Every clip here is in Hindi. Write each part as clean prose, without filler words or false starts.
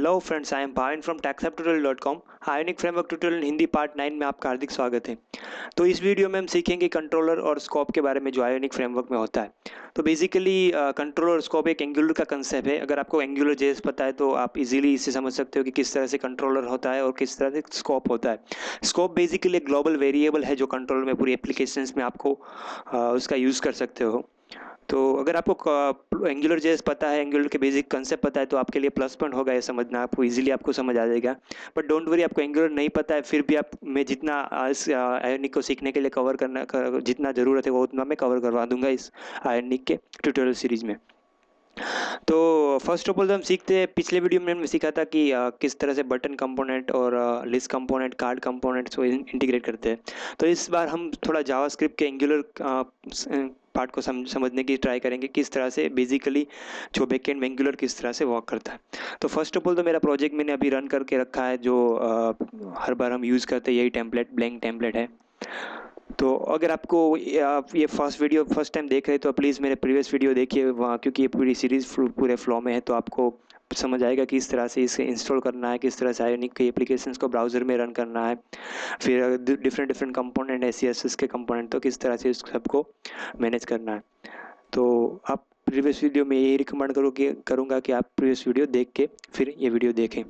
Hello friends, I am Bhavin from taxaptutorial.com। Ionic framework tutorial Hindi part 9 में आपका हार्दिक स्वागत है। तो इस वीडियो में हम सीखेंगे कंट्रोलर और स्कोप के बारे में जो आयोनिक फ्रेमवर्क में होता है। तो बेसिकली कंट्रोलर और स्कोप एक एंगुलर का कंसेप्ट है। अगर आपको एंगुलर जेएस पता है तो आप इजीली इससे समझ सकते हो कि किस तरह से कंट्रोलर होता है और किस तरह से स्कोप होता है। स्कोप बेसिकली एक ग्लोबल वेरिएबल है जो कंट्रोलर में पूरी एप्लीकेशंस में आपको उसका यूज़ कर सकते हो। तो अगर आपको एंगुलर जेएस पता है, एंगुलर के बेसिक कंसेप्ट पता है तो आपके लिए प्लस पॉइंट होगा ये समझना, आपको इजीली आपको समझ आ जाएगा। बट डोंट वरी, आपको एंगुलर नहीं पता है फिर भी आप मैं जितना इस आयोनिक को सीखने के लिए जितना ज़रूरत है वो उतना मैं कवर करवा दूंगा इस आयोनिक के ट्यूटोरियल सीरीज में। तो फर्स्ट ऑफ ऑल तो हम सीखते हैं, पिछले वीडियो में हमने सीखा था कि किस तरह से बटन कंपोनेंट और लिस्ट कंपोनेंट, कार्ड कंपोनेंट्स को इंटीग्रेट करते हैं। तो इस बार हम थोड़ा जावास्क्रिप्ट के एंगुलर पार्ट को समझने की ट्राई करेंगे, किस तरह से बेसिकली जो बैकएंड में एंगुलर किस तरह से वर्क करता है। तो फर्स्ट ऑफ ऑल तो मेरा प्रोजेक्ट मैंने अभी रन करके रखा है जो हर बार हम यूज़ करते हैं, यही टेम्पलेट, ब्लैंक टेम्पलेट है। तो अगर आपको आप ये फर्स्ट टाइम देख रहे हैं तो प्लीज़ मेरे प्रीवियस वीडियो देखिए वहाँ, क्योंकि ये पूरी सीरीज़ पूरे फ्लो में है तो आपको समझ आएगा किस तरह से इसे इंस्टॉल करना है, किस तरह से आयोनिक की एप्लीकेशंस को ब्राउज़र में रन करना है, फिर डिफरेंट कंपोनेंट है, CSS के कंपोनेंट, तो किस तरह से इस सबको मैनेज करना है। तो आप प्रीवियस वीडियो में यही रिकमेंड करूँगा कि आप प्रीवियस वीडियो देख के फिर ये वीडियो देखें।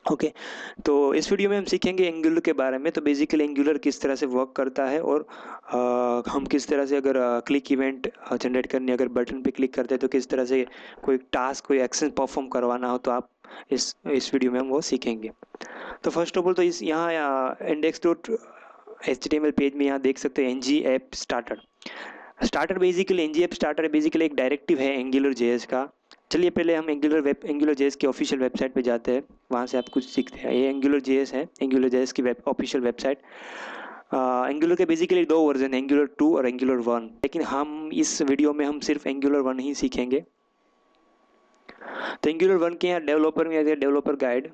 ओके तो इस वीडियो में हम सीखेंगे एंगुलर के बारे में। तो बेसिकली एंगुलर किस तरह से वर्क करता है और हम किस तरह से अगर क्लिक इवेंट जनरेट करनी, अगर बटन पे क्लिक करते हैं तो किस तरह से कोई टास्क, कोई एक्शन परफॉर्म करवाना हो तो आप इस वीडियो में हम वो सीखेंगे। तो फर्स्ट ऑफ ऑल तो इस यहाँ index.html पेज में यहाँ देख सकते हैं ng-app starter basically ng-app starter basically एक डायरेक्टिव है एंगुलर जेएस का। चलिए पहले हम एंगुलर जेएस की ऑफिशियल वेबसाइट पे जाते हैं, वहाँ से आप कुछ सीखते हैं। ये एंगुलर जेएस है, एंगुलर जेएस की ऑफिशियल वेबसाइट। एंगुलर के बेसिकली दो वर्जन है, एंगुलर 2 और एंगुलर 1, लेकिन हम इस वीडियो में हम सिर्फ एंगुलर 1 ही सीखेंगे। तो एंगुलर 1 के यहाँ डेवलपर में आते हैं डेवलपर गाइड।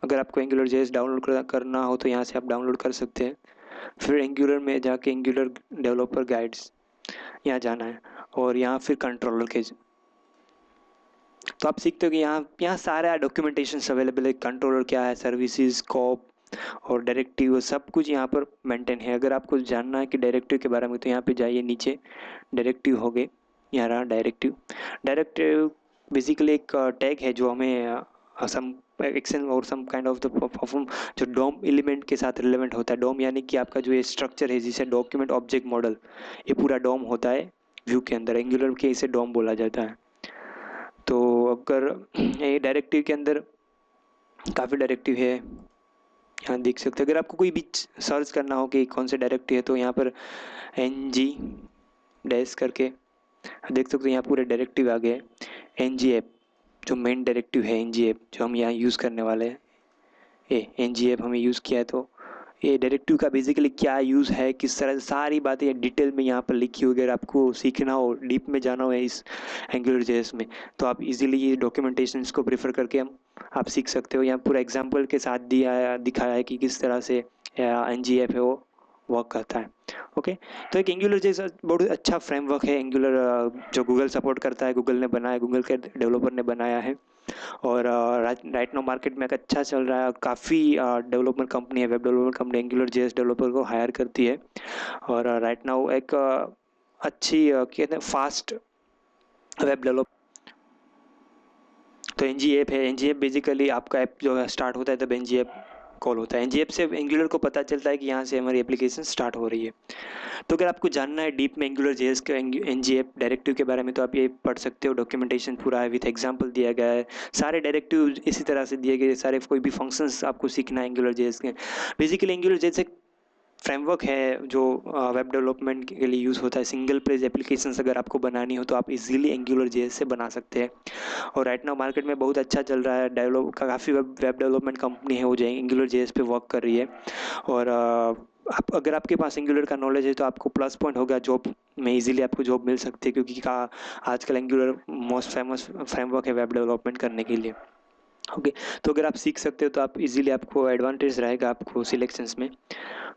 अगर आपको एंगुलर जेएस डाउनलोड करना हो तो यहाँ से आप डाउनलोड कर सकते हैं। फिर एंगुलर में जाके एंगुलर डेवलपर गाइड्स यहाँ जाना है और यहाँ फिर कंट्रोलर के। तो आप सीखते हो कि यहाँ सारा डॉक्यूमेंटेशन अवेलेबल है, कंट्रोलर क्या है, सर्विसेज, स्कोप और डायरेक्टिव, सब कुछ यहाँ पर मेंटेन है। अगर आपको जानना है कि डायरेक्टिव के बारे में तो यहाँ पे जाइए, नीचे डायरेक्टिव हो गए, यहाँ रहा डायरेक्टिव बेसिकली एक टैग है जो हमें सम एक्शन और some kind of the perform जो डोम एलिमेंट के साथ रिलेवेंट होता है। डोम यानी कि आपका जो ये स्ट्रक्चर है जिसे डॉक्यूमेंट ऑब्जेक्ट मॉडल, ये पूरा डोम होता है व्यू के अंदर, एंगुलर के इसे डोम बोला जाता है। तो अगर ये डायरेक्टिव के अंदर काफ़ी डायरेक्टिव है, यहाँ देख सकते हैं। अगर आपको कोई भी सर्च करना हो कि कौन से डायरेक्टिव है तो यहाँ पर ng- करके देख सकते हो, यहाँ पूरे डायरेक्टिव आ गए। ng-app जो मेन डायरेक्टिव है, ng-app जो हम यहाँ यूज़ करने वाले हैं, ये ng-app हमें यूज़ किया है। तो ये डायरेक्टिव का बेसिकली क्या यूज़ है, किस तरह से, सारी बातें डिटेल में यहाँ पर लिखी हुई। अगर आपको सीखना हो, डीप में जाना हो इस एंगुलर जेएस में तो आप इजीली ये डॉक्यूमेंटेशन को प्रेफर करके आप सीख सकते हो। यहाँ पूरा एग्जांपल के साथ दिखाया है कि किस तरह से ng-app है वो वर्क करता है। ओके तो एक एंगुलर जैसा बहुत अच्छा फ्रेमवर्क है एंगुलर, जो गूगल सपोर्ट करता है, गूगल ने बनाया, गूगल के डेवलपर ने बनाया है। और राइट नाउ मार्केट में एक अच्छा चल रहा है। काफ़ी डेवलपमेंट कंपनी है, web development company angular JS developer को हायर करती है। और राइट नाउ एक अच्छी कहते हैं फास्ट वेब डेवलप। तो ng-app है, ng-app बेसिकली आपका ऐप जो है स्टार्ट होता है तब ng-app कॉल होता है। ng-app से एंगुलर को पता चलता है कि यहाँ से हमारी एप्लीकेशन स्टार्ट हो रही है। तो अगर आपको जानना है डीप में एंगुलर जेएस के ng-app डायरेक्टिव के बारे में तो आप ये पढ़ सकते हो, डॉक्यूमेंटेशन पूरा है, विथ एग्जांपल दिया गया है। सारे डायरेक्टिव इसी तरह से दिए गए, सारे कोई भी फंक्शंस आपको सीखना है एंगुलर जेएस के। बेसिकली एंगुलर जेएस एक फ्रेमवर्क है जो वेब डेवलपमेंट के लिए यूज़ होता है। सिंगल पेज एप्लीकेशंस अगर आपको बनानी हो तो आप इजीली एंगुलर जेएस से बना सकते हैं। और राइट नाउ मार्केट में बहुत अच्छा चल रहा है, काफ़ी वेब डेवलपमेंट कंपनी है वो जो एंगुलर जेएस पे वर्क कर रही है। और अगर आपके पास एंगुलर का नॉलेज है तो आपको प्लस पॉइंट होगा, जॉब में इजीली आपको जॉब मिल सकती है, क्योंकि आजकल एंगुलर मोस्ट फेमस फ्रेमवर्क है वेब डेवलपमेंट करने के लिए। ओके। तो अगर आप सीख सकते हो तो आप इजीली, आपको एडवांटेज रहेगा आपको सिलेक्शंस में।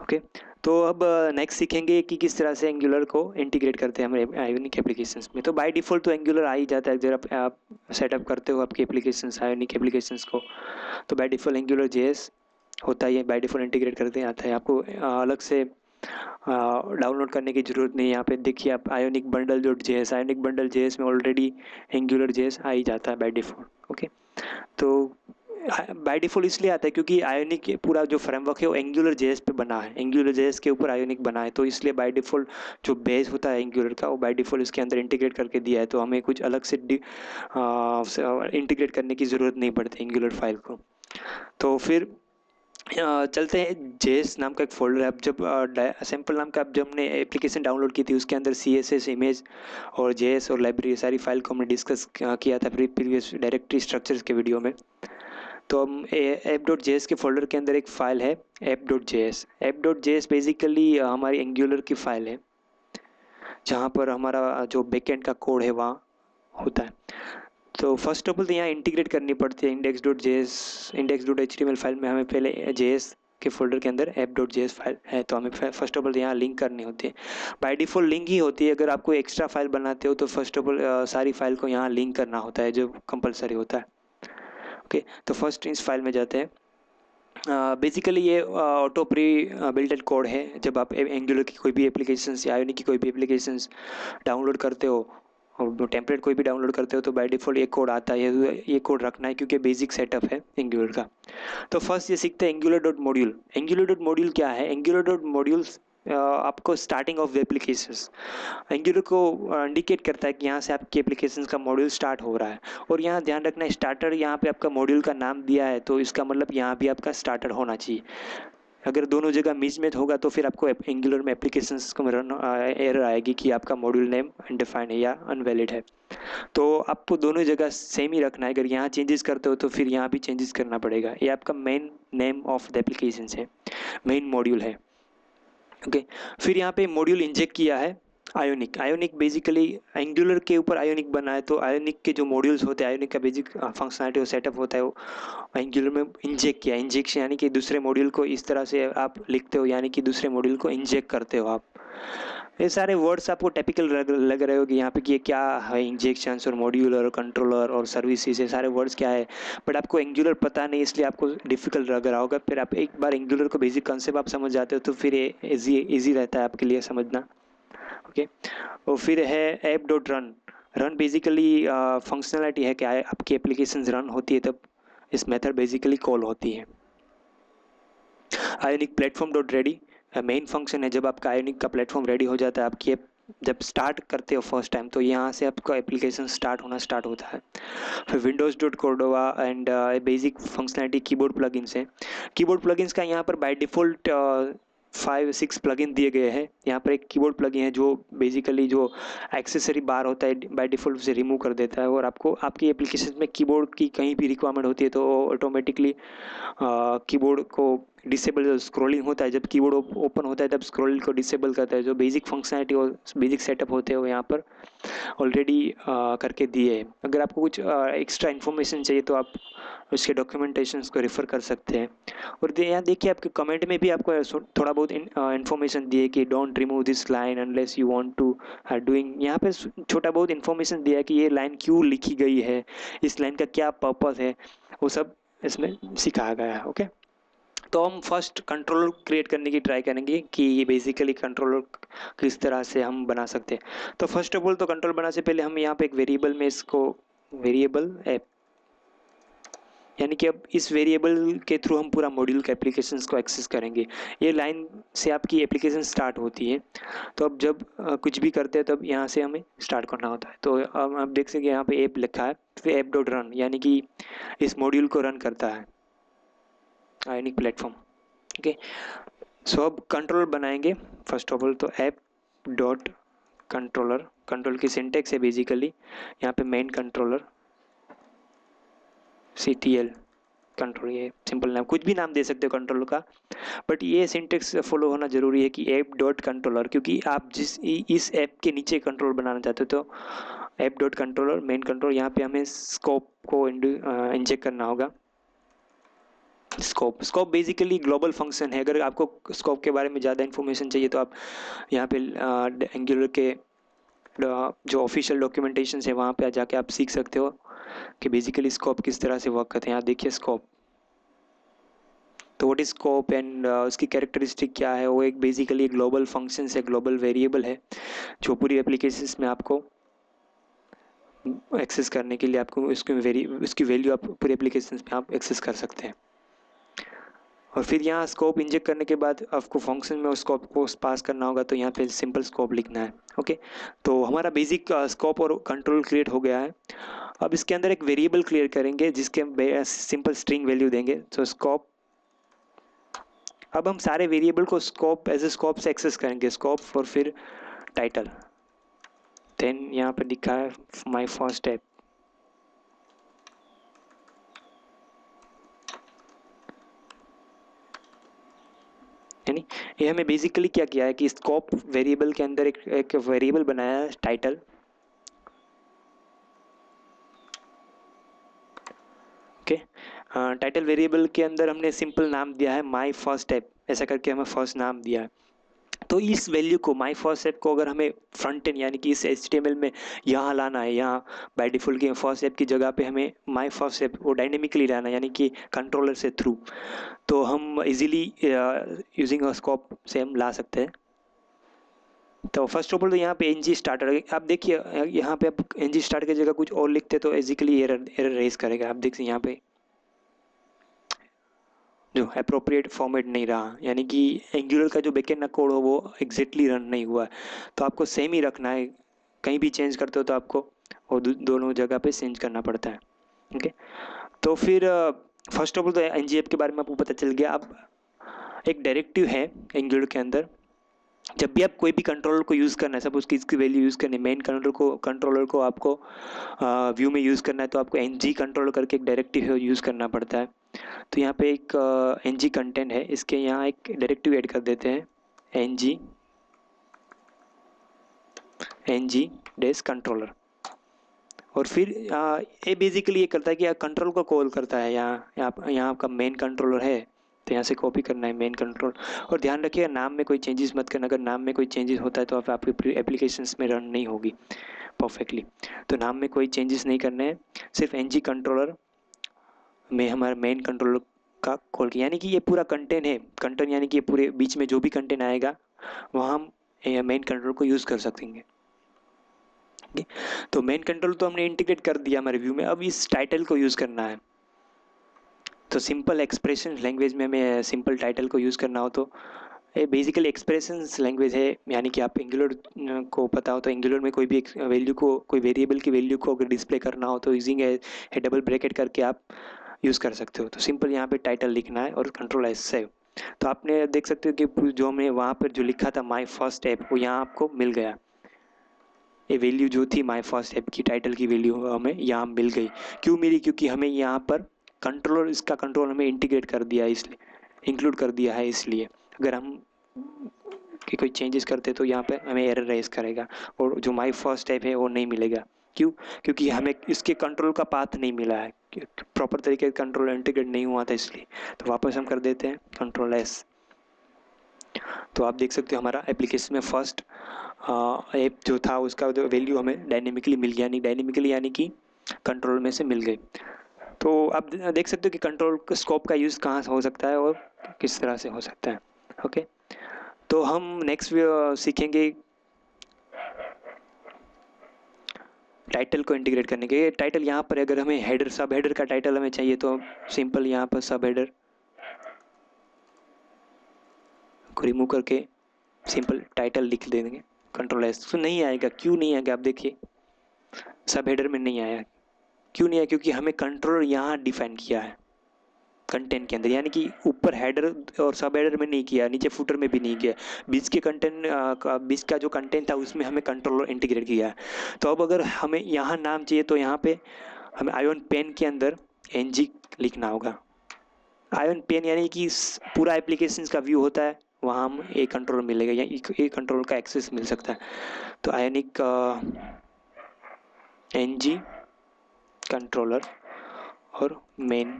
ओके। तो अब नेक्स्ट सीखेंगे कि किस तरह से एंगुलर को इंटीग्रेट करते हैं हमारे आयोनिक एप्लीकेशंस में। तो बाय डिफ़ॉल्ट तो एंगुलर आ ही जाता है जब आप सेटअप करते हो आपकी एप्लीकेशंस, आयोनिक एप्लीकेशंस को। तो बाय डिफ़ॉल्ट एंगुलर जेएस होता ही है, बाय डिफ़ॉल्ट इंटीग्रेट करते आता है। आपको अलग से डाउनलोड करने की ज़रूरत नहीं है। यहाँ पे देखिए आप ionic bundle dot JS, ionic bundle JS में ऑलरेडी एंगुलर जेएस आ ही जाता है बाय डिफ़ॉल्ट। ओके। तो बाय डिफ़ॉल्ट इसलिए आता है क्योंकि आयोनिक पूरा जो फ्रेमवर्क है वो एंगुलर जेएस पे बना है, एंगुलर जेएस के ऊपर आयोनिक बना है। तो इसलिए बाय डिफ़ॉल्ट जो बेस होता है एंगुलर का, वो बाय डिफ़ॉल्ट इसके अंदर इंटीग्रेट करके दिया है। तो हमें कुछ अलग से इंटीग्रेट करने की ज़रूरत नहीं पड़ती एंगुलर फाइल को। तो फिर चलते हैं। जेएस नाम का एक फ़ोल्डर है। अब जब सैंपल नाम का जब हमने एप्लीकेशन डाउनलोड की थी, उसके अंदर सीएसएस, इमेज और जेएस और लाइब्रेरी सारी फाइल को हमने डिस्कस किया था प्रीवियस डायरेक्टरी स्ट्रक्चर्स के वीडियो में। तो हम ऐप डॉट जेएस के फोल्डर के अंदर एक फ़ाइल है app dot JS. App dot JS basically हमारी एंगुलर की फ़ाइल है, जहाँ पर हमारा जो बैकएंड का कोड है वहाँ होता है। तो फर्स्ट ऑफ ऑल तो यहाँ इंटीग्रेट करनी पड़ती है index dot JS, index dot HTML file में हमें पहले जेएस के फोल्डर के अंदर ऐप डॉट जेएस फाइल है, तो हमें फर्स्ट ऑफ ऑल यहाँ लिंक करनी होती है। बाय डिफ़ॉल्ट लिंक ही होती है। अगर आप कोई एक्स्ट्रा फाइल बनाते हो तो फर्स्ट ऑफ ऑल सारी फाइल को यहाँ लिंक करना होता है, जो कंपलसरी होता है। ओके। तो फर्स्ट इस फाइल में जाते हैं। बेसिकली ये ऑटो प्री बिल्टेड कोड है। जब आप एंगुलर की कोई भी एप्लीकेशंस या आयोनिक की कोई भी एप्लीकेशंस डाउनलोड करते हो और टेम्पलेट कोई भी डाउनलोड करते हो तो बाय डिफ़ॉल्ट ये कोड आता है। ये कोड रखना है क्योंकि बेसिक सेटअप है एंगुलर का। तो फर्स्ट ये सीखते हैं angular dot module. Angular dot module क्या है? एंगुलर डॉट मॉड्यूल्स आपको starting of the applications, angular को इंडिकेट करता है कि यहाँ से आपकी एप्लीकेशन का मॉड्यूल स्टार्ट हो रहा है। और यहाँ ध्यान रखना है, स्टार्टर यहाँ पे आपका मॉड्यूल का नाम दिया है तो इसका मतलब यहाँ भी आपका स्टार्टर होना चाहिए। अगर दोनों जगह मिसमैच होगा तो फिर आपको एंगुलर में एप्लीकेशंस को एरर आएगी कि आपका मॉड्यूल नेम अनडिफाइंड है या अनवैलिड है। तो आपको दोनों जगह सेम ही रखना है। अगर यहाँ चेंजेस करते हो तो फिर यहाँ भी चेंजेस करना पड़ेगा। ये आपका main name of the application है, मेन मॉड्यूल है। ओके। फिर यहाँ पे मॉड्यूल इंजेक्ट किया है आयोनिक। आयोनिक बेसिकली एंगुलर के ऊपर आयोनिक बना है, तो आयोनिक के जो मॉड्यूल्स होते हैं, आयोनिक का बेसिक फंक्शनलिटी और सेटअप होता है, वो एंगुलर में इंजेक्ट किया। इंजेक्शन यानी कि दूसरे मॉड्यूल को इस तरह से आप लिखते हो, यानी कि दूसरे मॉड्यूल को इंजेक्ट करते हो आप। ये सारे वर्ड्स आपको टिपिकल लग रहे हो कि यहाँ पे कि ये क्या है, इंजेक्शंस और मॉड्यूल और कंट्रोलर और सर्विसेज, ये सारे वर्ड्स क्या है। बट आपको एंगुलर पता नहीं, इसलिए आपको डिफिकल्ट लग रहा होगा। फिर आप एक बार एंगुलर को बेसिक कंसेप्ट आप समझ जाते हो तो फिर ये ईजी रहता है आपके लिए समझना। ओके। और फिर है app dot run. Run basically functionality है कि आपकी एप्लीकेशन रन होती है तब इस मेथड बेसिकली कॉल होती है। Ionic platform dot ready main function है। जब आपका आयोनिक का प्लेटफॉर्म रेडी हो जाता है, आपकी ऐप जब स्टार्ट करते हो फर्स्ट टाइम, तो यहाँ से आपका एप्लीकेशन स्टार्ट होना स्टार्ट होता है। फिर Windows dot Cordoba and basic functionality keyboard plugins है। कीबोर्ड प्लगइन्स का यहाँ पर बाय डिफ़ॉल्ट 5-6 प्लगइन दिए गए हैं। यहाँ पर एक कीबोर्ड प्लगइन है जो बेसिकली जो एक्सेसरी बार होता है बाय डिफ़ॉल्ट उसे रिमूव कर देता है, और आपको आपकी एप्लीकेशन में कीबोर्ड की कहीं भी रिक्वायरमेंट होती है तो ऑटोमेटिकली कीबोर्ड को डिसेबल, स्क्रॉलिंग होता है जब कीबोर्ड ओपन होता है तब स्क्रॉलिंग को डिसेबल करता है। जो बेसिक फंक्शनलिटी और बेसिक सेटअप होते हैं वो यहाँ पर ऑलरेडी करके दिए हैं। अगर आपको कुछ एक्स्ट्रा इन्फॉर्मेशन चाहिए तो आप उसके डॉक्यूमेंटेशंस को रेफ़र कर सकते हैं। और यहाँ देखिए आपके कमेंट में भी आपको थोड़ा बहुत इन्फॉर्मेशन दी है कि don't remove this line unless you want to doing. यहाँ पे छोटा बहुत इन्फॉर्मेशन दिया है कि ये लाइन क्यों लिखी गई है, इस लाइन का क्या पर्पस है, वो सब इसमें सिखाया गया है। ओके। तो हम फर्स्ट कंट्रोलर क्रिएट करने की ट्राई करेंगे कि ये बेसिकली कंट्रोलर किस तरह से हम बना सकते हैं। तो फर्स्ट ऑफ ऑल तो कंट्रोल बनाने से पहले हम यहाँ पे एक वेरिएबल में इसको, वेरिएबल ऐप, यानी कि अब इस वेरिएबल के थ्रू हम पूरा मॉड्यूल के एप्लीकेशंस को एक्सेस करेंगे। ये लाइन से आपकी एप्लीकेशन स्टार्ट होती है। तो अब जब कुछ भी करते हैं तब यहाँ से हमें स्टार्ट करना होता है। तो अब आप देख सकते हैं यहाँ पे ऐप लिखा है, फिर ऐप डॉट रन, यानी कि इस मॉड्यूल को रन करता है आयोनिक प्लेटफॉर्म। ओके। सो अब कंट्रोलर बनाएंगे। फर्स्ट ऑफ ऑल तो ऐप डॉट कंट्रोलर, कंट्रोल की सिंटेक्स है बेसिकली यहाँ पे मेन कंट्रोलर CTL कंट्रोल, ये सिंपल नाम, कुछ भी नाम दे सकते हो कंट्रोलर का, बट ये सिंटेक्स फॉलो होना जरूरी है कि ऐप डॉट कंट्रोलर, क्योंकि आप जिस इस ऐप के नीचे कंट्रोल बनाना चाहते हो तो app dot controller main control, यहाँ पे हमें स्कोप को इंजेक्ट करना होगा। स्कोप बेसिकली ग्लोबल फंक्शन है। अगर आपको स्कोप के बारे में ज़्यादा इन्फॉर्मेशन चाहिए तो आप यहाँ पे एंगुलर के जो ऑफिशियल डॉक्यूमेंटेशन है वहाँ पे जाके आप सीख सकते हो कि बेसिकली स्कोप किस तरह से वर्क करते हैं। यहाँ देखिए स्कोप, तो व्हाट इज स्कोप एंड उसकी कैरेक्टरिस्टिक क्या है। वो एक बेसिकली ग्लोबल फंक्शन है, ग्लोबल वेरिएबल है जो पूरी एप्लीकेशंस में आपको एक्सेस करने के लिए आपको उसकी वैल्यू आप पूरे एप्लीकेशंस में आप एक्सेस कर सकते हैं। और फिर यहाँ स्कोप इंजेक्ट करने के बाद आपको फंक्शन में उस स्कोप को पास करना होगा, तो यहाँ पे सिंपल स्कोप लिखना है। ओके, तो हमारा बेसिक स्कोप और कंट्रोल क्रिएट हो गया है। अब इसके अंदर एक वेरिएबल क्रिएट करेंगे जिसके हम सिंपल स्ट्रिंग वैल्यू देंगे। तो स्कोप, अब हम सारे वेरिएबल को स्कोप एज ए स्कोप से एक्सेस करेंगे, स्कोप और फिर टाइटल। देन यहाँ पे लिखा है माई फर्स्ट ऐप। यानी ये हमें बेसिकली क्या किया है कि स्कोप वेरिएबल के अंदर एक वेरिएबल बनाया है टाइटल। ओके, टाइटल वेरिएबल के अंदर हमने सिंपल नाम दिया है माई फर्स्ट ऐप, ऐसा करके हमें फर्स्ट नाम दिया है। तो इस वैल्यू को माई फर्स्ट ऐप को अगर हमें फ्रंट एंड यानी कि इस HTML में यहाँ लाना है, यहाँ बाय डिफॉल्ट की फर्स्ट ऐप की जगह पे हमें माई फर्स्ट ऐप वो डायनेमिकली लाना है यानी कि कंट्रोलर से थ्रू, तो हम इजीली यूजिंग स्कोप से हम ला सकते हैं। तो फर्स्ट ऑफ ऑल तो यहाँ पे ng स्टार्टर, आप देखिए यहाँ पे आप ng स्टार्ट की जगह कुछ और लिखते तो बेसिकली एरर रेज करेगा। आप देखिए यहाँ पे जो अप्रोप्रिएट फॉर्मेट नहीं रहा, यानी कि एंगुलर का जो बैकएंड कोड हो वो एग्जैक्टली रन नहीं हुआ है। तो आपको सेम ही रखना है, कहीं भी चेंज करते हो तो आपको वो दोनों जगह पे चेंज करना पड़ता है। ओके, तो फिर फर्स्ट ऑफ ऑल तो ng ऐप के बारे में आपको पता चल गया। अब एक डायरेक्टिव है एंगुलर के अंदर, जब भी आप कोई भी कंट्रोलर को यूज़ करना है, सपोज कि इसकी वैल्यू यूज़ करनी है, मेन कंट्रोलर को आपको व्यू में यूज़ करना है, तो आपको ng कंट्रोलर करके एक डायरेक्टिव है यूज़ करना पड़ता है। तो यहाँ पे एक ng कंटेंट है, इसके यहाँ एक डायरेक्टिव ऐड कर देते हैं ng डेस कंट्रोलर। और फिर ये बेसिकली ये करता है कि कंट्रोल को कॉल करता है। यहाँ आपका मेन कंट्रोलर है, तो यहाँ से कॉपी करना है मेन कंट्रोल। और ध्यान रखिएगा नाम में कोई चेंजेस मत करना, अगर नाम में कोई चेंजेस होता है तो आपकी एप्लीकेशंस में रन नहीं होगी परफेक्टली। तो नाम में कोई चेंजेस नहीं करने हैं, सिर्फ ng कंट्रोलर में हमारा मेन कंट्रोलर का कॉल किया, यानी कि ये पूरा कंटेंट है। कंटेंट यानी कि ये पूरे बीच में जो भी कंटेंट आएगा वहाँ हम मेन कंट्रोल को यूज़ कर सकेंगे। तो मेन कंट्रोल तो हमने इंटीग्रेट कर दिया हमारे व्यू में। अब इस टाइटल को यूज़ करना है, तो सिंपल एक्सप्रेशन लैंग्वेज में हमें सिंपल टाइटल को यूज़ करना हो तो ये बेसिकली एक्सप्रेशंस लैंग्वेज है। यानी कि आप एंगुलर को पता हो तो एंगुलर में कोई भी वैल्यू को, कोई वेरिएबल की वैल्यू को अगर डिस्प्ले करना हो तो यूजिंग है डबल ब्रैकेट करके आप यूज़ कर सकते हो। तो सिंपल यहाँ पे टाइटल लिखना है और कंट्रोल एस सेव। तो आपने देख सकते हो कि जो हमने वहाँ पर जो लिखा था माई फर्स्ट ऐप, वो यहाँ आपको मिल गया। ये वैल्यू जो थी माई फर्स्ट ऐप की टाइटल की वैल्यू हमें यहाँ मिल गई। क्यों मिली? क्योंकि हमें यहाँ पर कंट्रोलर, इसका कंट्रोल हमें इंटीग्रेट कर दिया है, इसलिए इंक्लूड कर दिया है। इसलिए अगर हम कि कोई चेंजेस करते तो यहाँ पे हमें एरर रेज करेगा और जो माई फर्स्ट ऐप है वो नहीं मिलेगा। क्यों? क्योंकि हमें इसके कंट्रोल का पाथ नहीं मिला है, प्रॉपर तरीके से कंट्रोल इंटीग्रेट नहीं हुआ था इसलिए। तो वापस हम कर देते हैं कंट्रोल एस। तो आप देख सकते हो हमारा एप्लीकेशन में फर्स्ट ऐप जो था उसका वैल्यू हमें डायनेमिकली मिल गया, नहीं डायनेमिकली यानी कि कंट्रोल में से मिल गई। तो आप देख सकते हो कि कंट्रोल स्कोप का यूज़ कहाँ हो सकता है और किस तरह से हो सकता है। ओके, तो हम नेक्स्ट सीखेंगे टाइटल को इंटीग्रेट करने के। टाइटल यहाँ पर अगर हमें हेडर, सब हेडर का टाइटल हमें चाहिए तो सिंपल यहाँ पर सब हेडर को रिमूव करके सिंपल टाइटल लिख देंगे कंट्रोल एस। तो नहीं आएगा। क्यों नहीं आएगा? आप देखिए सब हेडर में नहीं आया। क्यों नहीं आया? क्योंकि हमें कंट्रोलर यहाँ डिफाइन किया है कंटेंट के अंदर, यानी कि ऊपर हेडर और सब हेडर में नहीं किया, नीचे फुटर में भी नहीं किया। बीच के बीच का जो कंटेंट था उसमें हमें कंट्रोलर इंटीग्रेट किया है। तो अब अगर हमें यहाँ नाम चाहिए तो यहाँ पे हमें आयोन पेन के अंदर ng लिखना होगा। आयोन पेन यानी कि पूरा एप्लीकेशन का व्यू होता है, वहाँ हम एक कंट्रोलर मिलेगा या एक कंट्रोलर का एक्सेस मिल सकता है। तो आयोनिक ng कंट्रोलर और मेन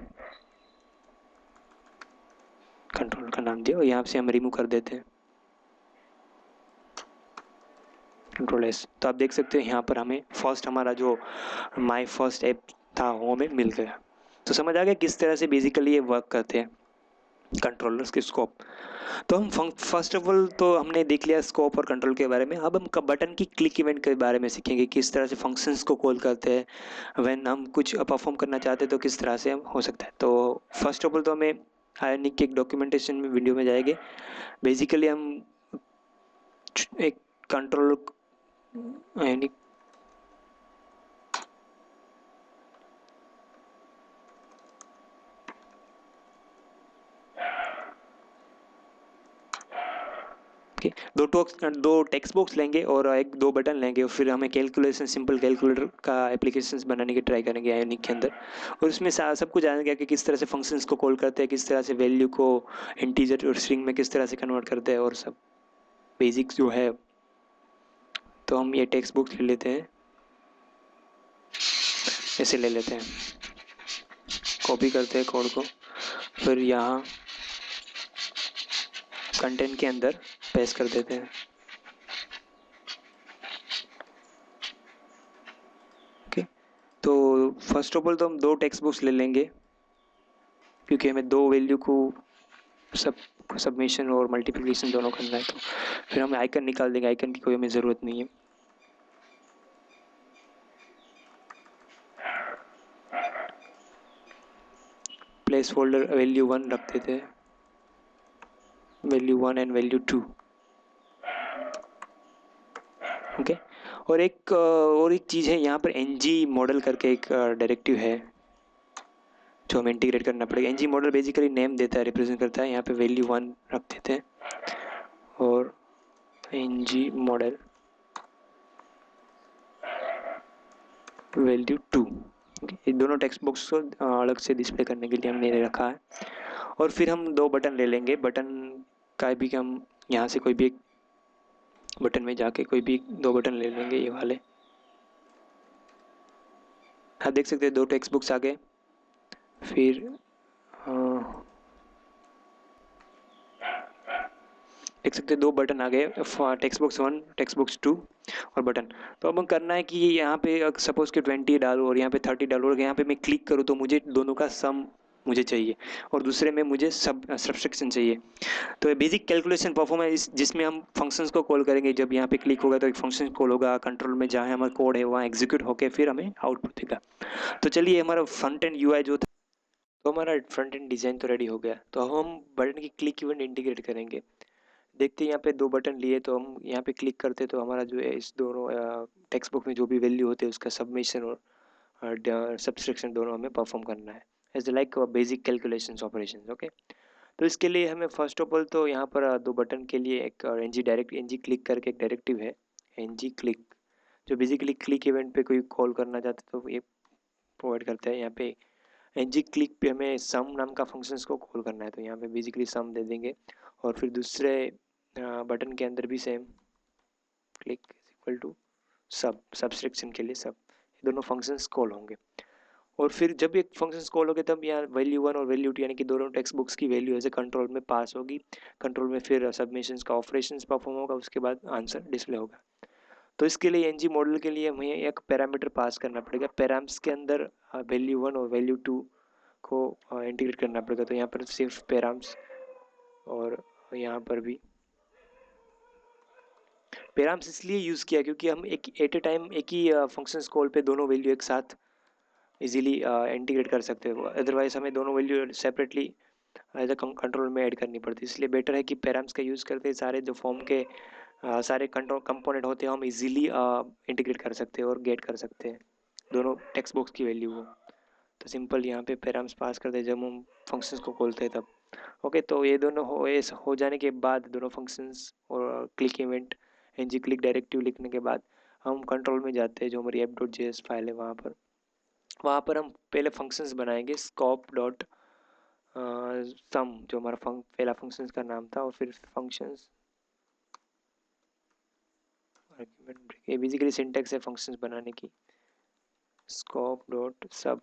कंट्रोलर का नाम दिया और यहाँ से हम रिमूव कर देते हैं कंट्रोल एस। तो आप देख सकते हैं यहाँ पर हमें फर्स्ट हमारा जो माई फर्स्ट ऐप था वो हमें मिल गया। तो समझ आ गया किस तरह से बेसिकली ये वर्क करते हैं कंट्रोलर्स के स्कोप। तो हम फर्स्ट ऑफ ऑल तो हमने देख लिया स्कोप और कंट्रोल के बारे में। अब हम बटन की क्लिक इवेंट के बारे में सीखेंगे, किस तरह से फंक्शंस को कॉल करते हैं व्हेन हम कुछ परफॉर्म करना चाहते हैं तो किस तरह से हम हो सकता है। तो फर्स्ट ऑफ ऑल तो हमें आयोनिक के एक डॉक्यूमेंटेशन में वीडियो में जाएंगे। बेसिकली हम एक कंट्रोल आयोनिक ओके दो टेक्स्ट बॉक्स लेंगे और एक दो बटन लेंगे और फिर हमें कैलकुलेशन सिंपल कैलकुलेटर का एप्लीकेशंस बनाने की ट्राई करेंगे आयोनिक के अंदर। और उसमें सब कुछ जानेंगे कि किस तरह से फंक्शंस को कॉल करते हैं, किस तरह से वैल्यू को इंटीजर और स्ट्रिंग में किस तरह से कन्वर्ट करते हैं और सब बेसिक्स जो है। तो हम ये टेक्स्ट बुक्स ले लेते हैं, ऐसे ले लेते हैं, कॉपी करते हैं कोड को, फिर यहाँ कंटेंट के अंदर पेस्ट कर देते हैं। ओके तो फर्स्ट ऑफ ऑल तो हम दो टेक्स्ट बुक्स ले लेंगे क्योंकि हमें दो वैल्यू को सबमिशन और मल्टीप्लिकेशन दोनों करना है। तो फिर हम आइकन निकाल देंगे, आइकन की कोई हमें ज़रूरत नहीं है। प्लेस होल्डर वैल्यू 1 रख देते हैं, वैल्यू 1 एंड वैल्यू 2। ओके और एक चीज़ है यहाँ पर ng मॉडल करके एक डायरेक्टिव है जो हमें इंटीग्रेट करना पड़ेगा। ng मॉडल बेसिकली नेम देता है, रिप्रेजेंट करता है। यहाँ पे वैल्यू 1 रख देते हैं और ng मॉडल वैल्यू 2। ये दोनों टेक्स्ट बॉक्स को अलग से डिस्प्ले करने के लिए हमने रखा है। और फिर हम दो बटन ले लेंगे, बटन का भी हम यहाँ से कोई भी एक बटन में जाके कोई भी दो बटन ले लेंगे, ये वाले। आप देख सकते हैं दो टेक्स्ट बुक्स आ गए। फिर देख सकते हैं दो बटन आ गए, टेक्स्ट बॉक्स 1 टेक्स्ट बॉक्स 2 और बटन। तो अब हम करना है कि यहाँ पे सपोज कि 20 डालो और यहाँ पे 30 डालो और यहाँ पे मैं क्लिक करूँ तो मुझे दोनों का सम मुझे चाहिए और दूसरे में मुझे सब्सट्रैक्शन चाहिए। तो ये बेसिक कैलकुलेशन परफॉर्म है जिसमें हम फंक्शंस को कॉल करेंगे। जब यहाँ पे क्लिक होगा तो एक फंक्शन कॉल होगा कंट्रोल में, जहाँ हमारा कोड है वहाँ एग्जीक्यूट होकर फिर हमें आउटपुट देगा। तो चलिए हमारा फ्रंट एंड यूआई जो था, तो हमारा फ्रंट एंड डिज़ाइन तो रेडी हो गया। तो अब हम बटन की क्लिक इवेंट इंटीग्रेट करेंगे। देखते हैं यहाँ पे दो बटन लिए तो हम यहाँ पे क्लिक करते तो हमारा जो है इस दोनों टेक्स्ट बुक में जो भी वैल्यू होते हैं उसका सबमिशन और सब्सट्रैक्शन दोनों हमें परफॉर्म करना है as like basic calculation operation. Okay तो इसके लिए हमें फर्स्ट ऑफ ऑल तो यहाँ पर दो बटन के लिए एक एनजी क्लिक करके एक डायरेक्टिव है एनजी क्लिक, जो बेसिकली क्लिक इवेंट पे कोई कॉल करना चाहते तो ये प्रोवाइड करता है। यहाँ पे एनजी क्लिक पे हमें सम नाम का फंक्शंस को कॉल करना है तो यहाँ पे बेसिकली सम दे देंगे और फिर दूसरे बटन के अंदर भी same click is equal to subtraction के लिए सब, ये दोनों फंक्शंस कॉल होंगे। और फिर जब एक फंक्शंस कॉल होंगे तब यहाँ वैल्यू 1 और वैल्यू 2 यानी कि दोनों टेक्स्ट बुक्स की वैल्यू ऐसे कंट्रोल में पास होगी। कंट्रोल में फिर सबमिशंस का ऑपरेशंस परफॉर्म होगा, उसके बाद आंसर डिस्प्ले होगा। तो इसके लिए एनजी मॉडल के लिए हमें एक पैरामीटर पास करना पड़ेगा। पैराम्स के अंदर वैल्यू 1 और वैल्यू 2 को इंटीग्रेट करना पड़ेगा। तो यहाँ पर सिर्फ पैराम्स और यहाँ पर भी पैराम्स इसलिए यूज़ किया क्योंकि हम एक एट ए टाइम एक ही फंक्शंस कॉल पे दोनों वैल्यू एक साथ इजीली इंटीग्रेट कर सकते हो। अदरवाइज हमें दोनों value separately as a control में ऐड करनी पड़ती है। इसलिए बेटर है कि पैराम्स का यूज़ करते सारे जो फॉर्म के सारे कंट्रोल कंपोनेंट होते हैं हम इजीली इंटीग्रेट कर सकते हैं और गेट कर सकते हैं दोनों टेक्स्ट बॉक्स की वैल्यू को। तो सिंपल यहाँ पे पैराम्स पास करते हैं जब हम फंक्शंस को खोलते हैं तब। ओके तो ये दोनों हो जाने के बाद दोनों फंक्शंस और click event NG click directive लिखने के बाद हम कंट्रोल में जाते हैं, जो हमारी app.js फाइल है वहाँ पर हम पहले फंक्शंस बनाएंगे स्कोप डॉट सम, जो हमारा पहला फंक्शंस का नाम था, और फिर फंक्शंस आर्गुमेंट ब्रेक। ये बेसिकली सिंटैक्स है फंक्शंस बनाने की। Scope dot sub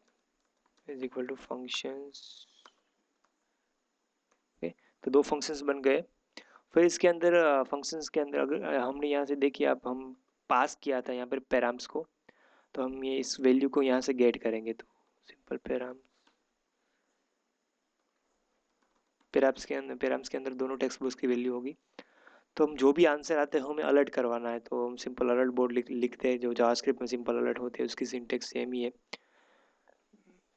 is equal to functions. Okay, तो दो फंक्शंस बन गए। फिर इसके अंदर फंक्शंस के अंदर अगर हमने यहाँ से देखिए, आप हम पास किया था यहाँ पर पैराम्स को, तो हम ये इस वैल्यू को यहाँ से गेट करेंगे। तो सिंपल पैराम्स के अंदर दोनों टेक्स्ट बुक्स की वैल्यू होगी। तो हम जो भी आंसर आते हैं हमें अलर्ट करवाना है, तो हम सिंपल अलर्ट बोर्ड लिखते हैं, जो जावास्क्रिप्ट में सिंपल अलर्ट होते हैं उसकी सिंटेक्स सेम ही है।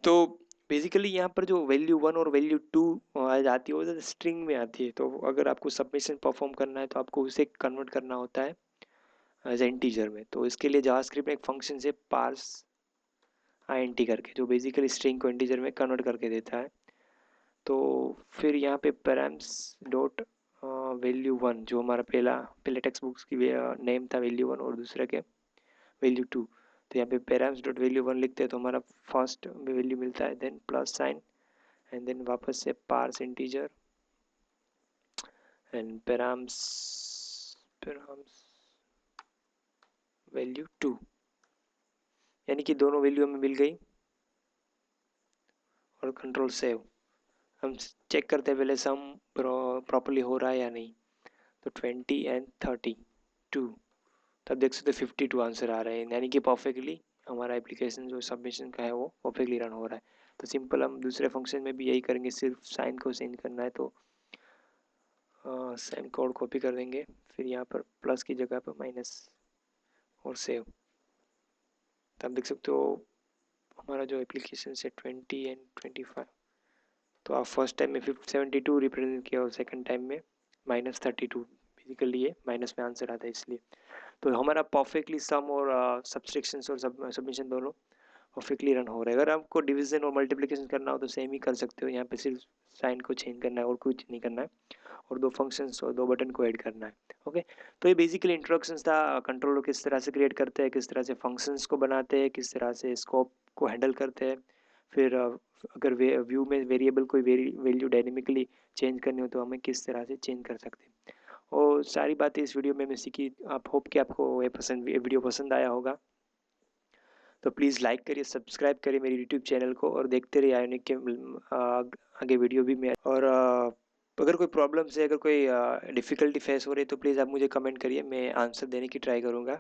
तो बेसिकली यहाँ पर जो वैल्यू 1 और वैल्यू 2 आ जाती है वो स्ट्रिंग में आती है। तो अगर आपको सबमिशन परफॉर्म करना है तो आपको उसे कन्वर्ट करना होता है एज इंटीजर में। तो इसके लिए जावास्क्रिप्ट में एक फंक्शन से पार्स int करके, जो बेसिकली स्ट्रिंग को इंटीजर में कन्वर्ट करके देता है। तो फिर यहाँ पे पैराम्स डॉट वैल्यू 1, जो हमारा पहले टेक्स्ट बुक्स की नेम था वैल्यू 1 और दूसरे के वैल्यू 2, तो यहाँ पे पैराम्स डॉट वैल्यू 1 लिखते हैं तो हमारा फर्स्ट वैल्यू मिलता है, then plus sign and then वापस से parse integer and params value 2, यानी कि दोनों वैल्यू हमें मिल गई। और कंट्रोल सेव। हम चेक करते हैं पहले सम प्रॉपरली हो रहा है या नहीं। तो 20 एंड 32, तब देख सकते 52 आंसर आ रहे हैं, यानी कि परफेक्टली हमारा एप्लीकेशन जो सबमिशन का है वो परफेक्टली रन हो रहा है। तो सिंपल हम दूसरे फंक्शन में भी यही करेंगे, सिर्फ साइन को चेंज करना है। तो सेम कोड कॉपी कर देंगे, फिर यहाँ पर प्लस की जगह पर माइनस और सेव। तब देख सकते हो हमारा जो एप्लीकेशन से 20 एंड 25, तो आप फर्स्ट टाइम में 72 रिप्रेजेंट किया और सेकंड टाइम में -32। बेसिकली ये माइनस में आंसर आता है इसलिए। तो हमारा परफेक्टली सम और सब्सट्रैक्शंस और सबमिशन दोनों परफेक्टली रन हो रहा है। अगर आपको डिवीजन और मल्टीप्लिकेशन करना हो तो सेम ही कर सकते हो, यहाँ पे सिर्फ साइन को चेंज करना है और कुछ नहीं करना है, और दो फंक्शंस और दो बटन को ऐड करना है। ओके, तो ये बेसिकली इंट्रोडक्शन था कंट्रोलर किस तरह से क्रिएट करते हैं, किस तरह से फंक्शंस को बनाते हैं, किस तरह से स्कोप को हैंडल करते हैं। फिर अगर व्यू में वेरिएबल कोई वैल्यू डायनेमिकली चेंज करनी हो तो हमें किस तरह से चेंज कर सकते हैं, और सारी बातें इस वीडियो में मैं सीखी। आप होप कि आपको ये वीडियो पसंद आया होगा। तो प्लीज़ लाइक करिए, सब्सक्राइब करिए मेरे यूट्यूब चैनल को, और देखते रहिए आयोनिक के आगे वीडियो भी मैं। और अगर कोई प्रॉब्लम है, अगर कोई डिफ़िकल्टी फेस हो रही है तो प्लीज़ आप मुझे कमेंट करिए, मैं आंसर देने की ट्राई करूँगा।